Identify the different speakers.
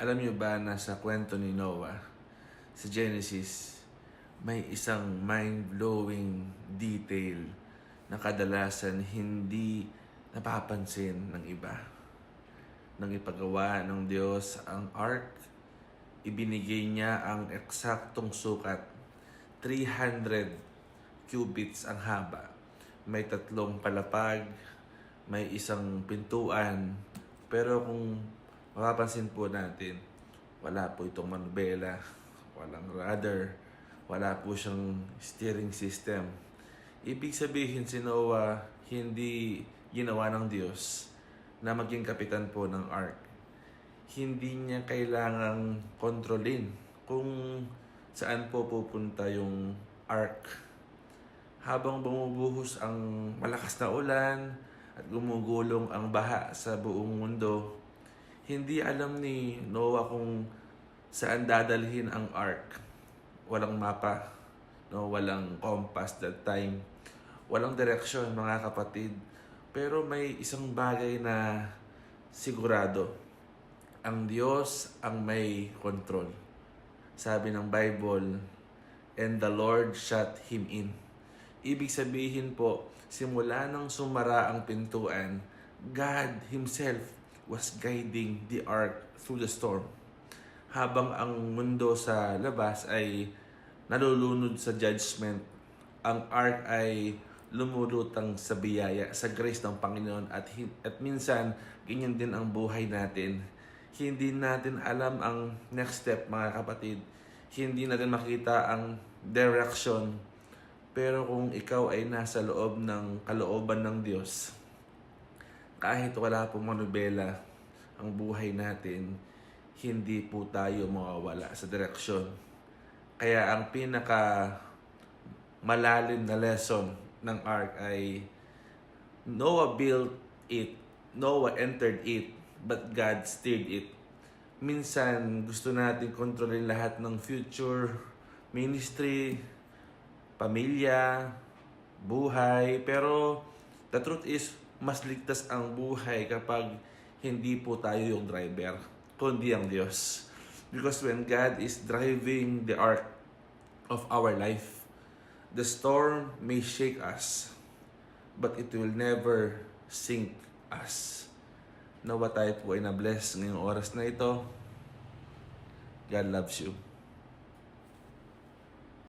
Speaker 1: Alam niyo ba na sa kwento ni Noah, sa Genesis, may isang mind-blowing detail na kadalasan hindi napapansin ng iba. Nang ipagawa ng Diyos ang ark, ibinigay niya ang eksaktong sukat, 300 cubits ang haba. May 3 palapag, may isang pintuan, pero kung mapapansin po natin, wala po itong manubela, walang rudder, wala po siyang steering system. Ibig sabihin si Noah hindi ginawa ng Diyos na maging kapitan po ng ark. Hindi niya kailangang kontrolin kung saan po pupunta yung ark. Habang bumubuhos ang malakas na ulan at gumugulong ang baha sa buong mundo, hindi alam ni Noah kung saan dadalhin ang ark. Walang mapa, no? Walang compass that time. Walang direksyon, mga kapatid. Pero may isang bagay na sigurado. Ang Diyos ang may control. Sabi ng Bible, and the Lord shut him in. Ibig sabihin po, simula nang sumara ang pintuan, God Himself was guiding the ark through the storm. Habang ang mundo sa labas ay nalulunod sa judgment, ang ark ay lumulutang sa biyaya, sa grace ng Panginoon. At minsan, ganyan din ang buhay natin. Hindi natin alam ang next step, mga kapatid. Hindi natin makita ang direction. Pero kung ikaw ay nasa loob ng kalooban ng Diyos, kahit wala pong manubela ang buhay natin, hindi po tayo mawawala sa direksyon. Kaya ang pinaka malalim na lesson ng ark ay Noah built it, Noah entered it, but God steered it. Minsan gusto natin kontrolin lahat ng future, ministry, pamilya, buhay, pero the truth is, mas ligtas ang buhay kapag hindi po tayo yung driver, kundi ang Diyos. Because when God is driving the ark of our life, the storm may shake us, but it will never sink us. Nawa tayo po ay na-bless ngayong oras na ito. God loves you.